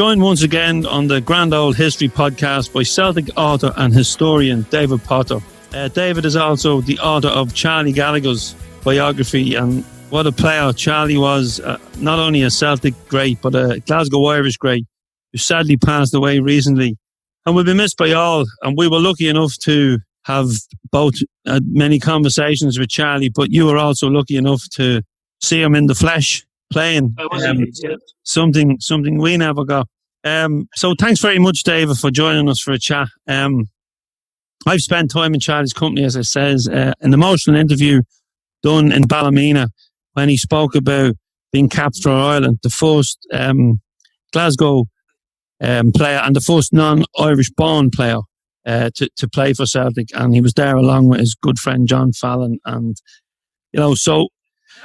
joined once again on the Grand Old History podcast by Celtic author and historian David Potter. David is also the author of Charlie Gallagher's biography, and what a player Charlie was, not only a Celtic great but a Glasgow Irish great who sadly passed away recently and will be missed by all. And we were lucky enough to have both many conversations with Charlie, but you were also lucky enough to see him in the flesh playing. Something we never got. So thanks very much, David, for joining us for a chat. I've spent time in Charlie's company, as I says, an emotional interview done in Ballymena when he spoke about being capped for Ireland, the first Glasgow player and the first non-Irish born player to play for Celtic, and he was there along with his good friend John Fallon. And so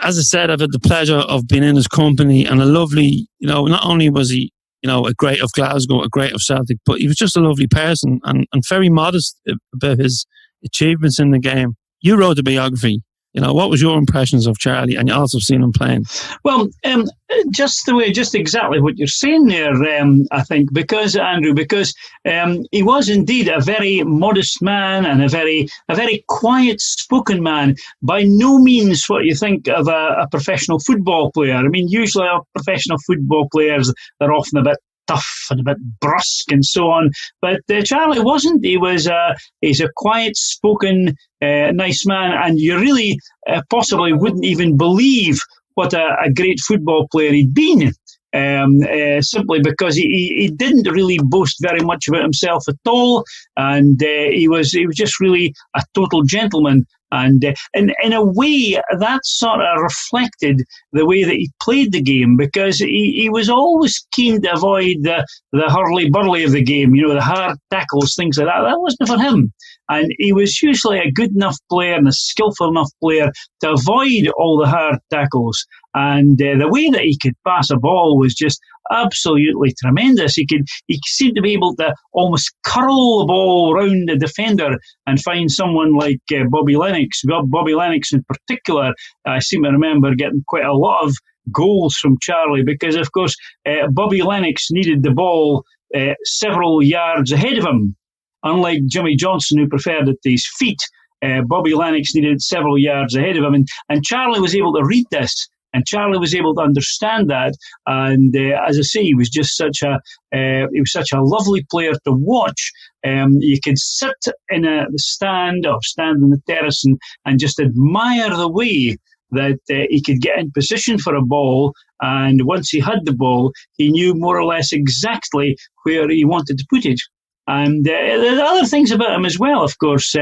as I said, I've had the pleasure of being in his company, and a lovely, not only was he a great of Glasgow, a great of Celtic, but he was just a lovely person and very modest about his achievements in the game. You wrote the biography. What was your impressions of Charlie? And you also seen him playing. Well, just exactly what you're saying there, I think, because he was indeed a very modest man and a very quiet-spoken man. By no means what you think of a professional football player. I mean, usually our professional football players, they're often a bit tough and a bit brusque and so on, but Charlie wasn't. He's a quiet-spoken, nice man, and you really possibly wouldn't even believe what a great football player he'd been, simply because he didn't really boast very much about himself at all, and he was just really a total gentleman. And in a way, that sort of reflected the way that he played the game, because he was always keen to avoid the hurly-burly of the game, the hard tackles, things like that. That wasn't for him. And he was usually a good enough player and a skillful enough player to avoid all the hard tackles. And the way that he could pass a ball was just absolutely tremendous. He seemed to be able to almost curl the ball around the defender and find someone like Bobby Lennox. Bobby Lennox in particular, I seem to remember getting quite a lot of goals from Charlie because, of course, Bobby Lennox needed the ball several yards ahead of him. Unlike Jimmy Johnson, who preferred it to his feet, Bobby Lennox needed several yards ahead of him. And Charlie was able to read this. And Charlie was able to understand that, and as I say, he was just such a lovely player to watch. You could sit in the stand or stand in the terrace and just admire the way that he could get in position for a ball, and once he had the ball, he knew more or less exactly where he wanted to put it. And there are other things about him as well. Of course,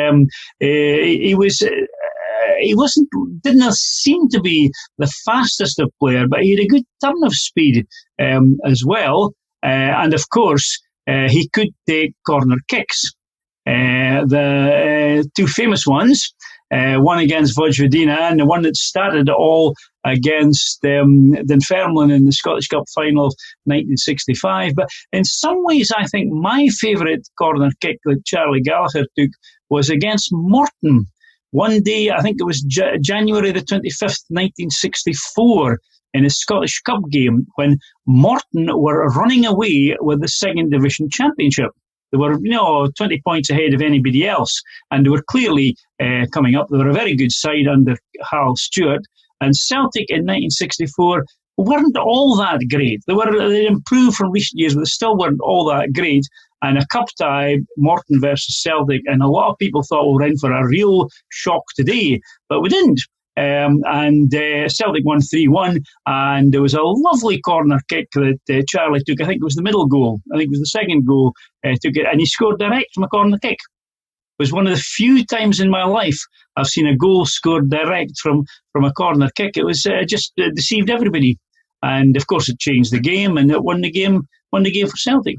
didn't seem to be the fastest of player, but he had a good turn of speed as well. And of course, he could take corner kicks. The two famous ones, one against Vojvodina and the one that started it all against Dunfermline in the Scottish Cup final of 1965. But in some ways, I think my favourite corner kick that Charlie Gallagher took was against Morton. One day, I think it was January the 25th, 1964, in a Scottish Cup game when Morton were running away with the second division championship. They were, 20 points ahead of anybody else, and they were clearly coming up. They were a very good side under Hal Stewart, and Celtic in 1964 weren't all that great. They improved from recent years, but they still weren't all that great. And a cup tie, Morton versus Celtic, and a lot of people thought we were in for a real shock today, but we didn't. And Celtic won 3-1, and there was a lovely corner kick that Charlie took. I think it was the middle goal. I think it was the second goal. Took it, and he scored direct from a corner kick. It was one of the few times in my life I've seen a goal scored direct from a corner kick. It was just deceived everybody, and of course it changed the game, and it won the game for Celtic.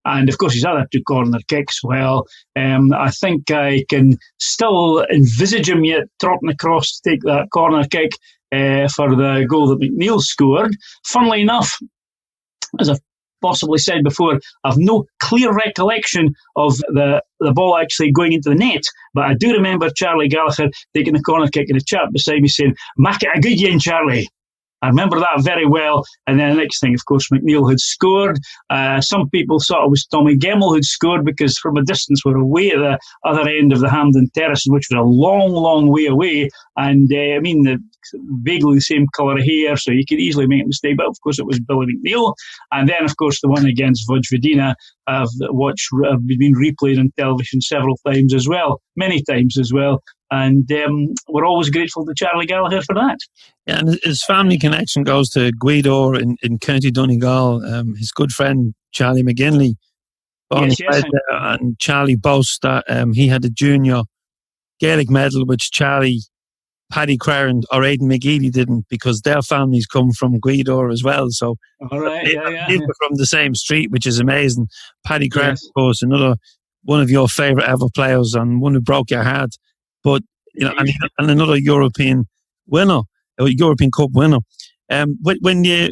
And of course, his other two corner kicks, well, I think I can still envisage him yet trotting across to take that corner kick for the goal that McNeil scored. Funnily enough, as I've possibly said before, I've no clear recollection of the ball actually going into the net, but I do remember Charlie Gallagher taking the corner kick and a chap beside me saying, "Mak it a good yin, Charlie." I remember that very well. And then the next thing, of course, McNeil had scored. Some people thought it was Tommy Gemmell who'd scored because from a distance we're away at the other end of the Hampden Terrace, which was a long, long way away. And vaguely the same colour of hair, so you could easily make a mistake. But of course, it was Billy McNeil. And then, of course, the one against Vojvodina have been replayed on television several times as well, many times as well. And we're always grateful to Charlie Gallagher for that. Yeah, and his family connection goes to Gweedore in County Donegal. His good friend Charlie McGinley, born there, and Charlie boasts that he had a junior Gaelic medal, which Paddy Crarand or Aidan McGeady didn't, because their families come from Gweedore as well. So they were from the same street, which is amazing. Paddy Crarand, of course, another one of your favourite ever players and one who broke your heart. But and another European winner, or European Cup winner. When you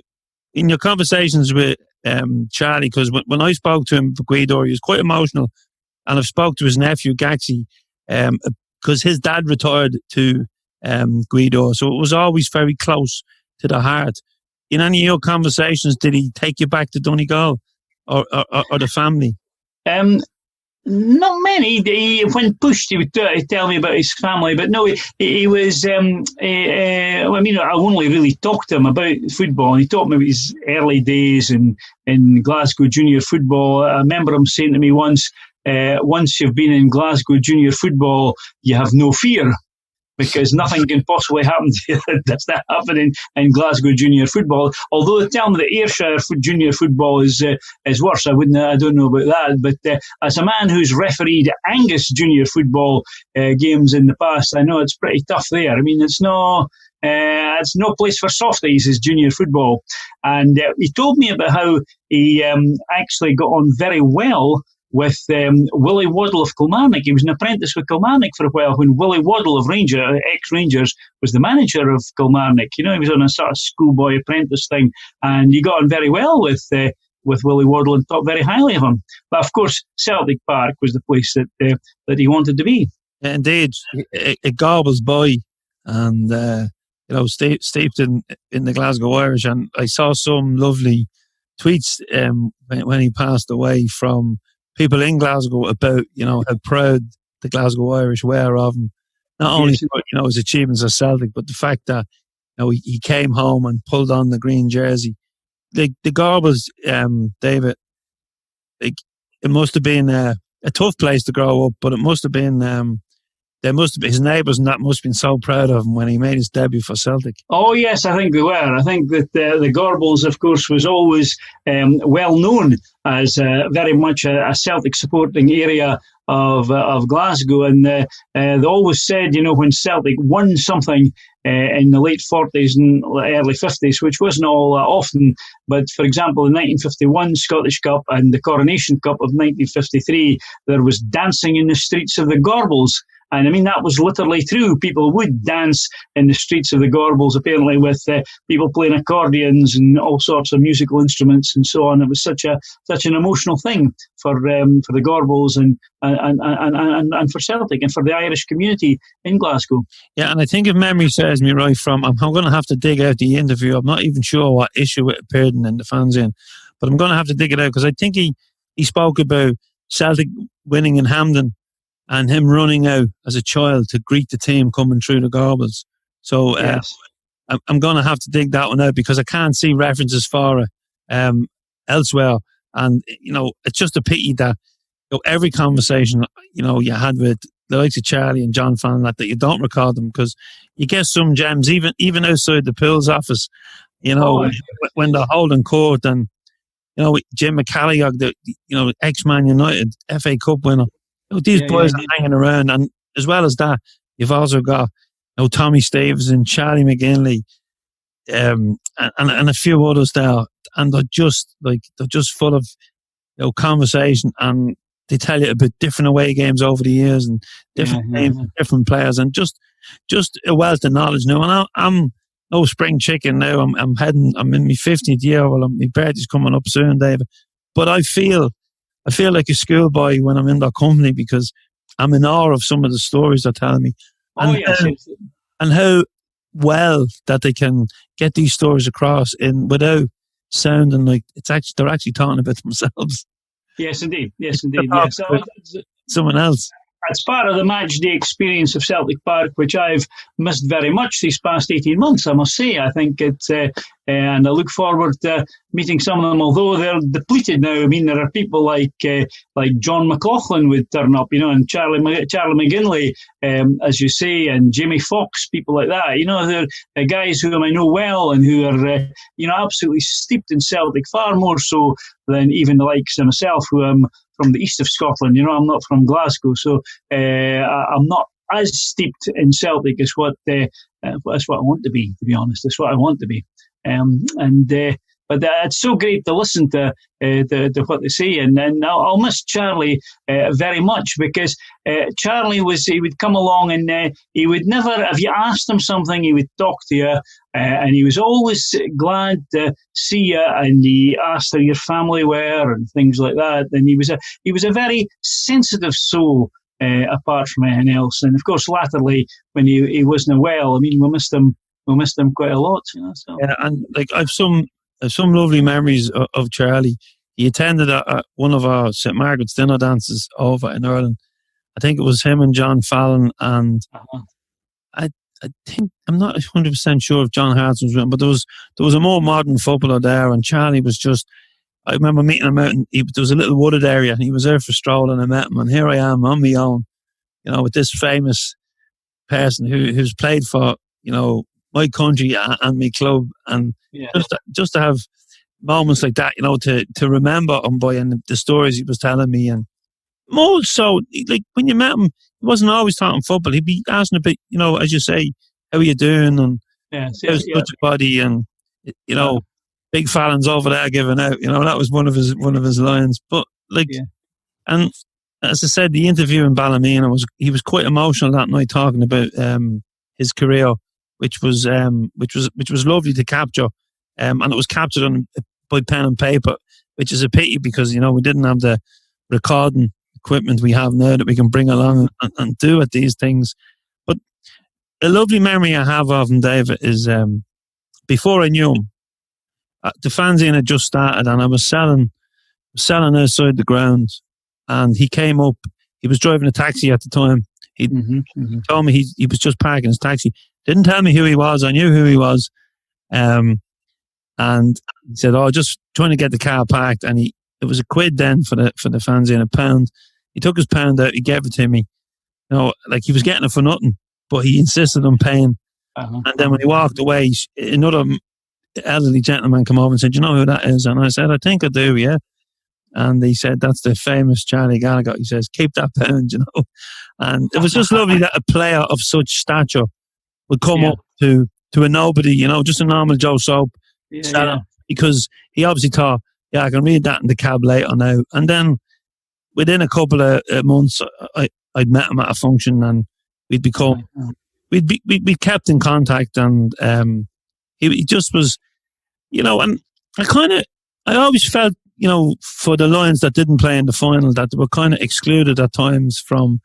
in your conversations with Charlie, because when I spoke to him for Gweedore, he was quite emotional, and I've spoke to his nephew Gaxi, because his dad retired to Gweedore, so it was always very close to the heart. In any of your conversations, did he take you back to Donegal or the family? Not many. When pushed, he would tell me about his family, but no, he was. I only really talked to him about football, and he taught me about his early days in Glasgow junior football. I remember him saying to me once you've been in Glasgow junior football, you have no fear, because nothing can possibly happen to you that does not happen in Glasgow junior football. Although they tell me that Ayrshire junior football is worse. I don't know about that. But as a man who's refereed Angus junior football games in the past, I know it's pretty tough there. I mean, it's no place for softies is junior football. And he told me about how he actually got on very well with Willie Waddle of Kilmarnock. He was an apprentice with Kilmarnock for a while when Willie Waddle of ex-Rangers, was the manager of Kilmarnock. He was on a sort of schoolboy apprentice thing, and he got on very well with Willie Waddle and thought very highly of him. But of course, Celtic Park was the place that he wanted to be. Indeed, a Gorbals Bhoy, and steeped in the Glasgow Irish. And I saw some lovely tweets when he passed away from people in Glasgow about, how proud the Glasgow Irish were of him. Not only for, his achievements at Celtic, but the fact that, he came home and pulled on the green jersey. The Gorbals, David, it must have been a tough place to grow up, but it must have been, his neighbours and that must have been so proud of him when he made his debut for Celtic. Oh yes, I think they were. I think that the Gorbals, of course, was always well known as very much a Celtic supporting area of Glasgow, and they always said, when Celtic won something in the late 40s and early 50s, which wasn't all that often, but for example, the 1951 Scottish Cup and the Coronation Cup of 1953, there was dancing in the streets of the Gorbals. And I mean, that was literally true. People would dance in the streets of the Gorbals, apparently, with people playing accordions and all sorts of musical instruments and so on. It was such an emotional thing for the Gorbals and for Celtic and for the Irish community in Glasgow. Yeah, and I think if memory serves me right, I'm going to have to dig out the interview. I'm not even sure what issue it appeared in the Fanzine, but I'm going to have to dig it out, because I think he spoke about Celtic winning in Hampden and him running out as a child to greet the team coming through the Gorbals. So yes. I'm going to have to dig that one out, because I can't see references for it elsewhere. And, it's just a pity that every conversation, you had with the likes of Charlie and John Fallon, that you don't record them, because you get some gems, even outside the Pools office, when they're holding court, and, Jim McCalliog, the ex-Man United FA Cup winner. These boys are hanging around, and as well as that, you've also got Tommy Stevenson, Charlie McGinley, and a few others there, and they're just full of conversation, and they tell you about different away games over the years and different names, and different players, and just a wealth of knowledge now. And I'm no spring chicken now. I'm in my 50th year. Well, my birthday's coming up soon, David, but I feel like a schoolboy when I'm in their company, because I'm in awe of some of the stories they're telling me. And how well that they can get these stories across in without sounding like they're actually talking about themselves. Yes, indeed. Yes, indeed. They're Yes. talking about someone else. It's part of the match day experience of Celtic Park, which I've missed very much these past 18 months, I must say. I think it's, and I look forward to meeting some of them, although they're depleted now. I mean, there are people like John McLaughlin would turn up, and Charlie McGinley, as you say, and Jamie Foxx, people like that. They're guys whom I know well and who are, absolutely steeped in Celtic, far more so than even the likes of myself, who am from the east of Scotland. I'm not from Glasgow, so I'm not as steeped in Celtic as what that's what I want to be honest. That's what I want to be. But it's so great to listen to what they say, and I'll miss Charlie very much, because Charlie he would come along and he would never, if you asked him something, he would talk to you, and he was always glad to see you, and he asked how your family were and things like that. And he was a very sensitive soul, apart from anything else. And of course, latterly when he wasn't well, I mean, we missed him quite a lot. So. Yeah, and like I've some lovely memories of Charlie. He attended one of our St. Margaret's dinner dances over in Ireland. I think it was him and John Fallon, and I think, I'm not 100% sure if John Hartson was with him, but there was a more modern footballer there, and Charlie was just, I remember meeting him out, and there was a little wooded area, and he was there for strolling, and I met him, and here I am on my own, with this famous person who's played for, my country and my club, and just to have moments like that, to remember him by, and the stories he was telling me, and more so, like when you met him, he wasn't always talking football. He'd be asking a bit, as you say, how are you doing, and how's your body, and big Fallon's over there giving out. That was one of his lines. But and as I said, the interview in Ballymena he was quite emotional that night, talking about his career, which was lovely to capture, and it was captured by pen and paper, which is a pity, because we didn't have the recording equipment we have now that we can bring along and do at these things. But a lovely memory I have of him, David, is before I knew him, the fanzine had just started, and I was selling outside the grounds, and he came up. He was driving a taxi at the time. He told me he was just parking his taxi. Didn't tell me who he was. I knew who he was. And he said, just trying to get the car parked. And it was £1 then for the fanzine, £1. He took his £1 out, he gave it to me. Like he was getting it for nothing, but he insisted on paying. And then when he walked away, another elderly gentleman came over and said, "You know who that is?" And I said, "I think I do, yeah." And he said, "That's the famous Charlie Gallagher." He says, "Keep that £1, And it was just lovely that a player of such stature would come up to a nobody, just a normal Joe Soap, because he obviously thought, I can read that in the cab later now. And then within a couple of months, I'd met him at a function, and we'd become, we kept in contact, and he just was, and I always felt, for the Lions that didn't play in the final, that they were kind of excluded at times from,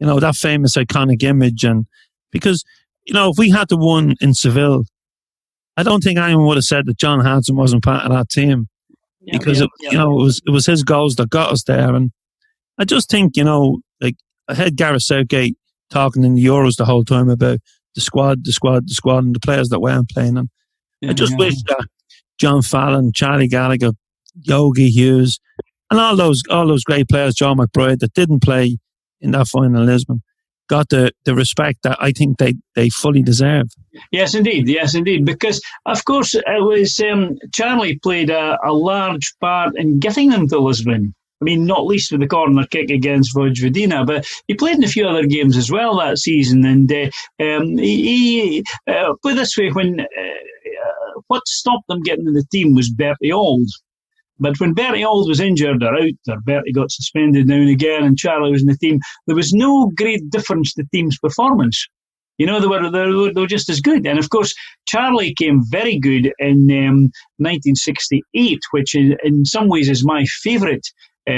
that famous iconic image. And because, if we had to win in Seville, I don't think anyone would have said that John Hanson wasn't part of that team, because it was his goals that got us there. And I just think, like I had Gareth Southgate talking in the Euros the whole time about the squad, and the players that weren't playing. And I just wish that John Fallon, Charlie Gallagher, Yogi Hughes, and all those great players, John McBride, that didn't play in that final in Lisbon, got the respect that I think they fully deserve. Yes, indeed. Because, of course, it was Charlie played a large part in getting them to Lisbon. I mean, not least with the corner kick against Vojvodina, but he played in a few other games as well that season. And he put it this way, what stopped them getting in the team was Bertie Auld. But when Bertie Auld was injured or out, or Bertie got suspended now and again, and Charlie was in the team, there was no great difference to the team's performance. They were just as good. And of course, Charlie came very good in 1968, which in some ways is my favourite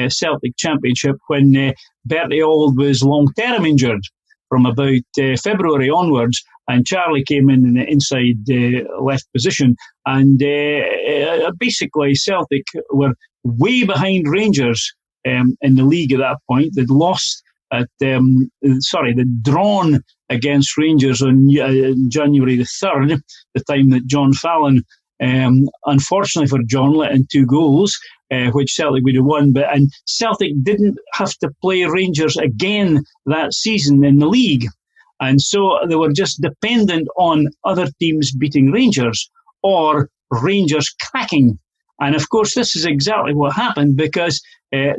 Celtic championship, when Bertie Auld was long-term injured. from about February onwards, and Charlie came in the inside left position, and basically Celtic were way behind Rangers in the league at that point. They'd lost they'd drawn against Rangers on January the 3rd, the time that John Fallon, unfortunately for John, let in 2 goals, which Celtic would have won. And Celtic didn't have to play Rangers again that season in the league. And so they were just dependent on other teams beating Rangers or Rangers cracking. And of course, this is exactly what happened, because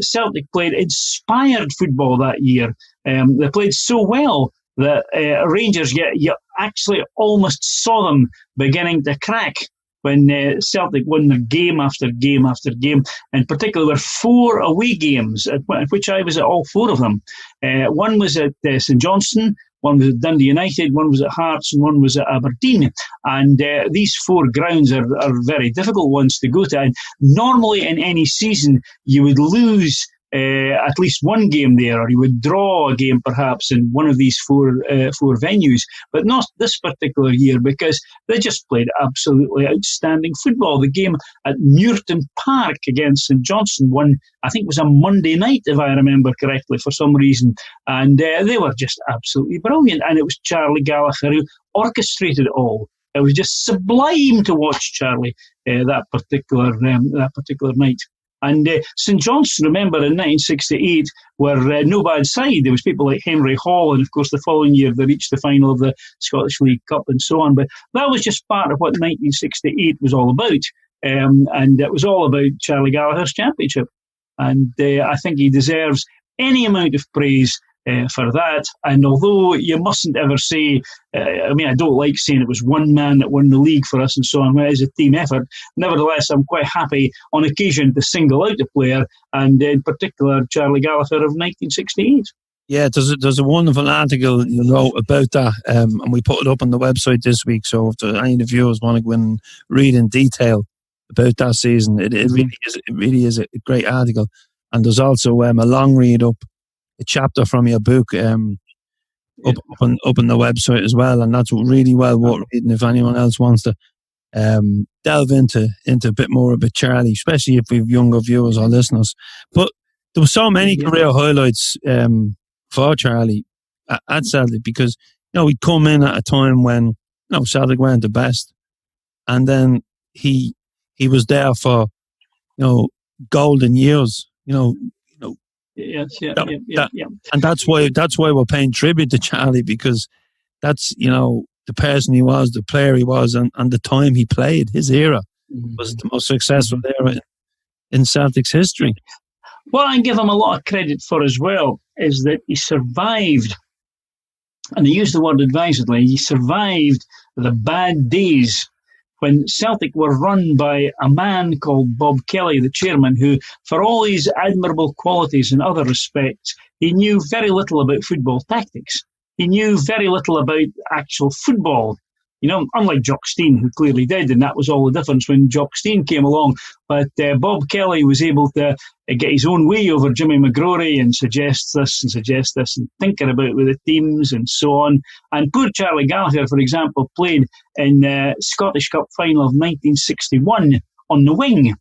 Celtic played inspired football that year. They played so well that Rangers, you actually almost saw them beginning to crack when Celtic won their game after game after game. In particular, there were 4 away games, at which I was at all 4 of them. One was at St Johnstone, one was at Dundee United, one was at Hearts, and one was at Aberdeen. And these 4 grounds are very difficult ones to go to. And normally in any season, you would lose at least one game there, or you would draw a game perhaps in one of these 4 venues, but not this particular year, because they just played absolutely outstanding football. The game at Muirton Park against St Johnstone, one I think was a Monday night, if I remember correctly, for some reason, and they were just absolutely brilliant. And it was Charlie Gallagher who orchestrated it all. It was just sublime to watch Charlie that particular night. And St Johnstone, remember, in 1968, were no bad side. There was people like Henry Hall, and of course the following year they reached the final of the Scottish League Cup and so on. But that was just part of what 1968 was all about. And it was all about Charlie Gallagher's championship. And I think he deserves any amount of praise for that. And although you mustn't ever say, I don't like saying it was one man that won the league for us and so on, it is a team effort. Nevertheless, I'm quite happy on occasion to single out a player, and in particular Charlie Gallagher of 1968. Yeah, there's a wonderful article you wrote about that, and we put it up on the website this week. So if any of the viewers want to go and read in detail about that season, it really is a great article. And there's also a long read up, a chapter from your book up on the website as well, and that's really well worth reading if anyone else wants to delve into a bit more about Charlie, especially if we've younger viewers or listeners. But there were so many career highlights for Charlie at Celtic, because he'd come in at a time when Celtic weren't the best, and then he was there for golden years. Yes, and that's why we're paying tribute to Charlie, because that's the person he was, the player he was, and the time he played. His era was the most successful era in Celtic's history. What I give him a lot of credit for as well is that he survived, and I use the word advisedly, he survived the bad days when Celtic were run by a man called Bob Kelly, the chairman, who, for all his admirable qualities in other respects, he knew very little about football tactics. He knew very little about actual football. Unlike Jock Stein, who clearly did, and that was all the difference when Jock Stein came along. But Bob Kelly was able to get his own way over Jimmy McGrory and suggest this and thinking about with the teams and so on. And poor Charlie Gallagher, for example, played in the Scottish Cup final of 1961 on the wing.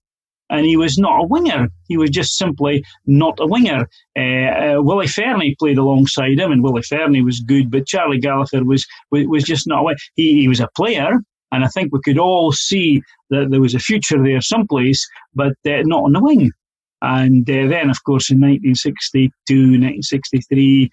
And he was not a winger. He was just simply not a winger. Willie Fernie played alongside him, and Willie Fernie was good, but Charlie Gallagher was just not a winger. He was a player, and I think we could all see that there was a future there someplace, but not on the wing. And then, of course, in 1962, 1963,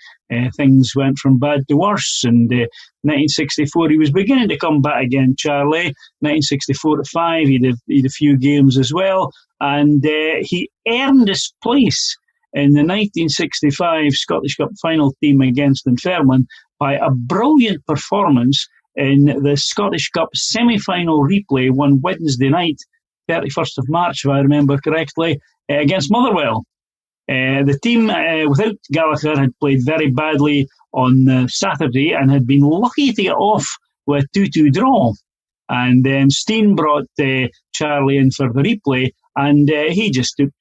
things went from bad to worse. And 1964, he was beginning to come back again, Charlie. 1964-5, he did a few games as well. And he earned his place in the 1965 Scottish Cup final team against Dunfermline by a brilliant performance in the Scottish Cup semi-final replay one Wednesday night, 31st of March, if I remember correctly, against Motherwell. The team without Gallagher had played very badly on Saturday and had been lucky to get off with a 2-2 draw. And then Steen brought Charlie in for the replay, and he just took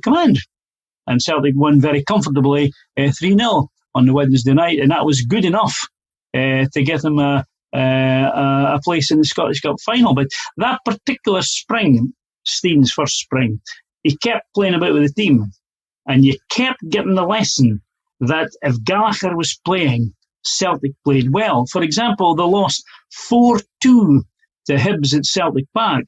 command. And Celtic won very comfortably 3-0. on the Wednesday night, and that was good enough to get him a place in the Scottish Cup final. But that particular spring, Steen's first spring, he kept playing about with the team, and you kept getting the lesson that if Gallagher was playing, Celtic played well. For example, they lost 4-2 to Hibs at Celtic Park.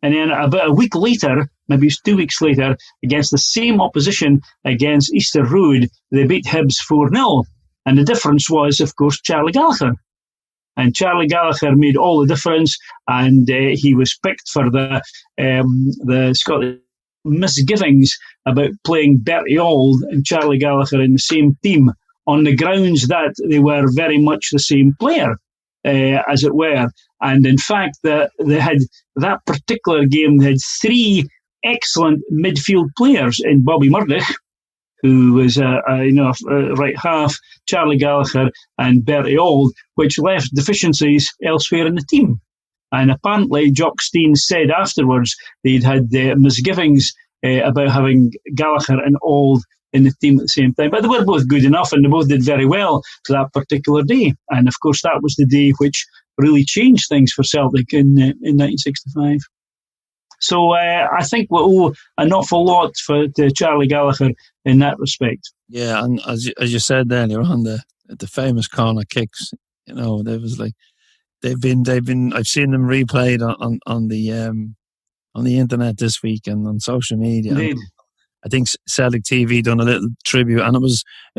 And then about a week later, maybe it was 2 weeks later, against the same opposition against Easter Road, they beat Hibs 4-0. And the difference was, of course, Charlie Gallagher. And Charlie Gallagher made all the difference, and he was picked for the Scottish misgivings about playing Bertie Auld and Charlie Gallagher in the same team on the grounds that they were very much the same player, as it were. And in fact, they had that particular game. They had 3 excellent midfield players in Bobby Murdoch, who was a right half, Charlie Gallagher and Bertie Auld, which left deficiencies elsewhere in the team. And apparently, Jock Stein said afterwards they'd had misgivings about having Gallagher and Auld in the team at the same time. But they were both good enough, and they both did very well for that particular day. And of course, that was the day which really changed things for Celtic in 1965. So I think we owe an awful lot to Charlie Gallagher in that respect. Yeah, and as you said earlier on, the famous corner kicks, there was like they've been. I've seen them replayed on the internet this week and on social media. Indeed. I think Celtic TV done a little tribute, and it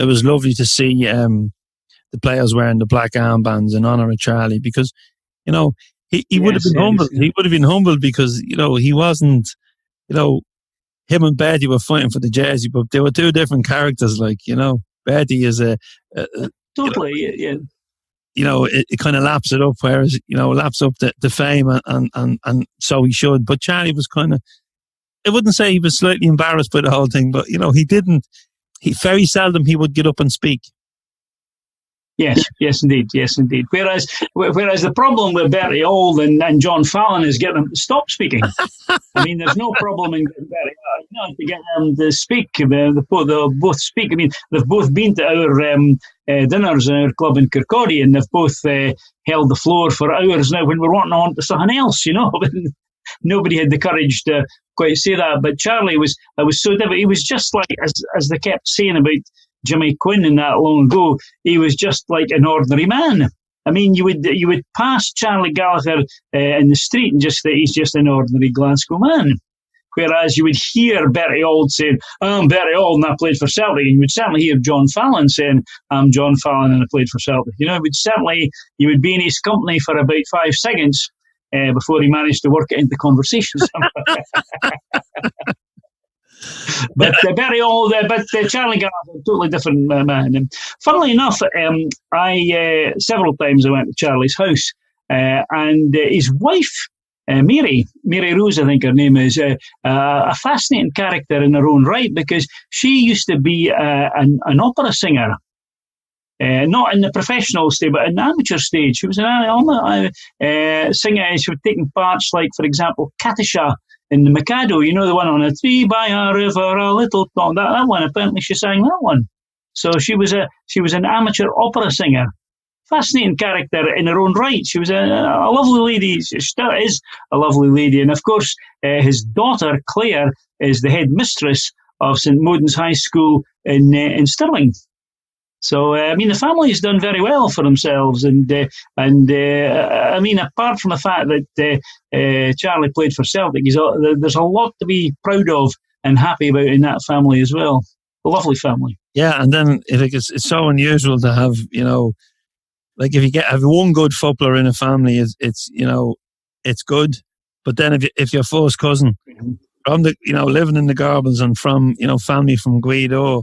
was lovely to see the players wearing the black armbands in honour of Charlie, because he would have been humbled. He would have been humbled because he wasn't. Him and Bertie were fighting for the jersey, but they were 2 different characters. Like Bertie is totally it kind of laps it up, whereas laps up the fame and so he should. But Charlie was kind of. I wouldn't say he was slightly embarrassed by the whole thing, but he didn't. He very seldom he would get up and speak. Yes, indeed. Whereas the problem with Bertie Auld and John Fallon is getting them to stop speaking. I mean, there's no problem in getting Bertie to get them to speak. They'll both speak. I mean, they've both been to our dinners in our club in Kirkcaldy, and they've both held the floor for hours now when we're wanting on to something else, But nobody had the courage to quite say that. But Charlie was so different. He was just like, as they kept saying about Jimmy Quinn in that long ago, he was just like an ordinary man. I mean, you would pass Charlie Gallagher in the street and just think he's just an ordinary Glasgow man. Whereas you would hear Bertie Auld saying, I'm Bertie Auld and I played for Celtic. And you would certainly hear John Fallon saying, I'm John Fallon and I played for Celtic. You would be in his company for about 5 seconds before he managed to work it into conversation. But Bertie Auld, Charlie Gallagher, totally different man. And funnily enough, I several times I went to Charlie's house, and his wife, Mary Rose, I think her name is, a fascinating character in her own right, because she used to be an opera singer. Not in the professional stage, but in the amateur stage. She was an singer. She was taking parts like, for example, Katisha in the Mikado. The one on a tree by a river, a little town. That one, apparently she sang that one. So she was an amateur opera singer. Fascinating character in her own right. She was a lovely lady. She still is a lovely lady. And of course, his daughter, Claire, is the head mistress of St. Moden's High School in Stirling. So, the family's done very well for themselves. And apart from the fact that Charlie played for Celtic, there's a lot to be proud of and happy about in that family as well. A lovely family. Yeah, and then it's so unusual to have, like if you have one good footballer in a family, it's good. But then if your first cousin from living in the Gorbals and from family from Gweedore,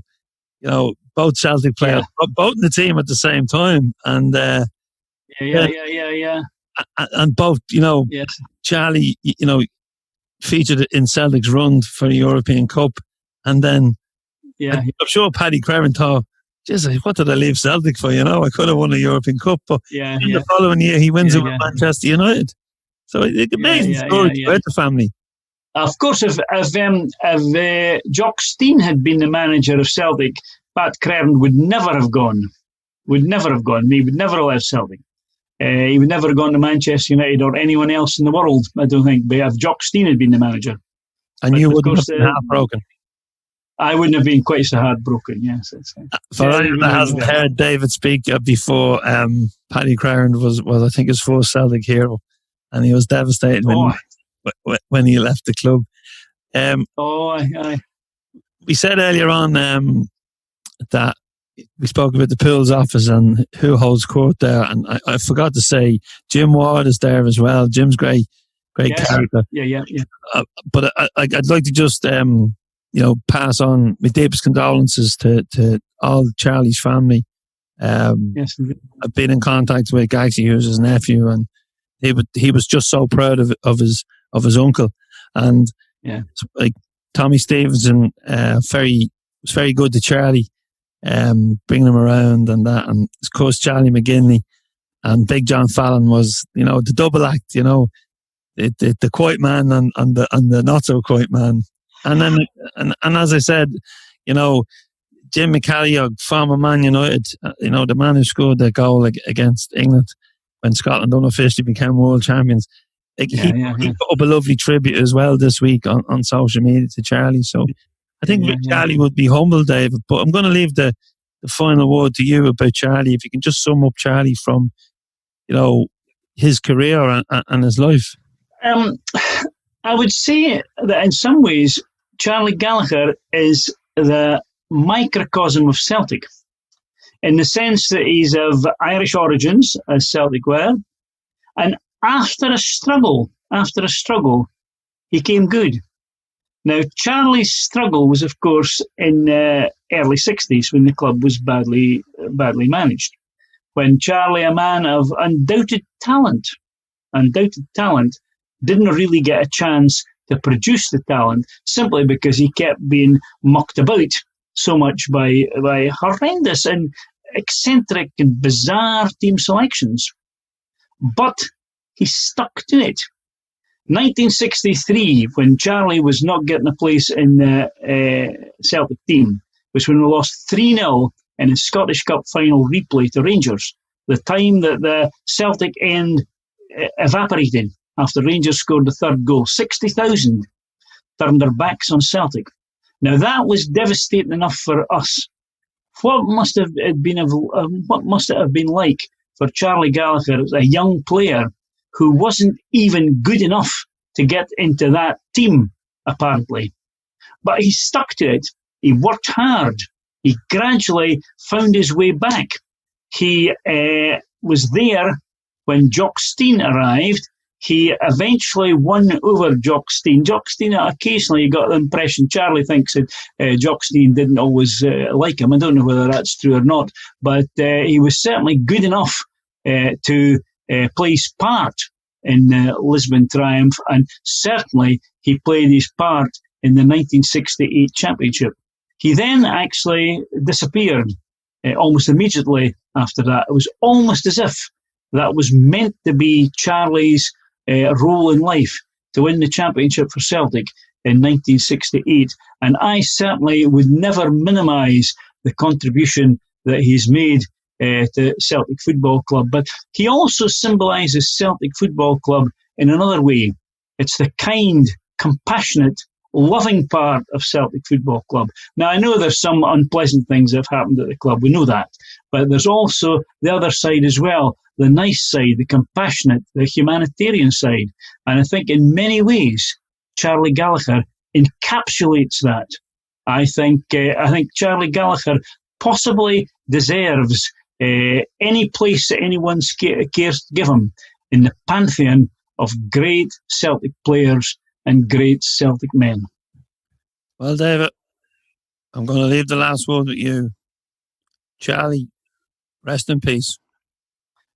both Celtic players, both in the team at the same time, and and both Charlie featured in Celtic's run for the European Cup, and then I'm sure Paddy Creran thought, "Geez, what did I leave Celtic for? I could have won a European Cup." But the following year he wins it with Manchester United. So it's amazing story about the family. Of course, if Jock Stein had been the manager of Celtic, Pat Crern would never have gone. He would never have left Celtic. He would never have gone to Manchester United or anyone else in the world, I don't think, if Jock Stein had been the manager. And you wouldn't have been heartbroken. I wouldn't have been quite so heartbroken, yes. For anyone that hasn't heard David speak before, Paddy Crern was I think his first Celtic hero, and he was devastated when he left the club. Aye. We said earlier on that we spoke about the Pools office and who holds court there, and I forgot to say Jim Ward is there as well. Jim's great character. Yeah. But I'd like to just pass on my deepest condolences to all Charlie's family. Yes, I've been in contact with Gagsy, who's his nephew, and he was just so proud of his uncle, and like Tommy Stevenson, was very good to Charlie, bringing him around and that, and of course Charlie McGinley and Big John Fallon was the double act, the quiet man and the not so quiet man. And then, and as I said, Jim McCalliog, former Man United, the man who scored the goal against England when Scotland unofficially became world champions. He put up a lovely tribute as well this week on social media to Charlie. So I think Charlie would be humble, David. But I'm going to leave the final word to you about Charlie. If you can just sum up Charlie from, his career and his life. I would say that in some ways, Charlie Gallagher is the microcosm of Celtic, in the sense that he's of Irish origins, as Celtic were, and after a struggle, he came good. Now, Charlie's struggle was, of course, in the early 60s when the club was badly managed, when Charlie, a man of undoubted talent, didn't really get a chance to produce the talent simply because he kept being mucked about so much by horrendous and eccentric and bizarre team selections. But he stuck to it. 1963, when Charlie was not getting a place in the Celtic team, was when we lost 3-0 in a Scottish Cup final replay to Rangers, the time that the Celtic end evaporated after Rangers scored the third goal. 60,000 turned their backs on Celtic. Now that was devastating enough for us. What must it have been like for Charlie Gallagher as a young player who wasn't even good enough to get into that team, apparently? But he stuck to it. He worked hard. He gradually found his way back. He was there when Jock Stein arrived. He eventually won over Jock Stein. Jock Stein occasionally got the impression, Charlie thinks that Jock Stein didn't always like him. I don't know whether that's true or not, but he was certainly good enough to play his part in the Lisbon triumph, and certainly he played his part in the 1968 championship. He then actually disappeared almost immediately after that. It was almost as if that was meant to be Charlie's role in life, to win the championship for Celtic in 1968. And I certainly would never minimise the contribution that he's made to Celtic Football Club. But he also symbolises Celtic Football Club in another way. It's the kind, compassionate, loving part of Celtic Football Club. Now, I know there's some unpleasant things that have happened at the club. We know that. But there's also the other side as well, the nice side, the compassionate, the humanitarian side. And I think in many ways, Charlie Gallagher encapsulates that. I think Charlie Gallagher possibly deserves any place that anyone cares to give him in the pantheon of great Celtic players and great Celtic men. Well, David, I'm going to leave the last word with you. Charlie, rest in peace.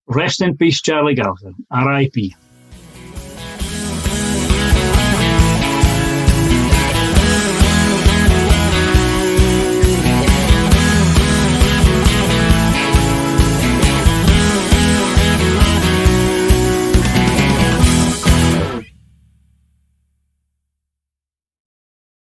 Rest in peace, Charlie Gallagher. R.I.P.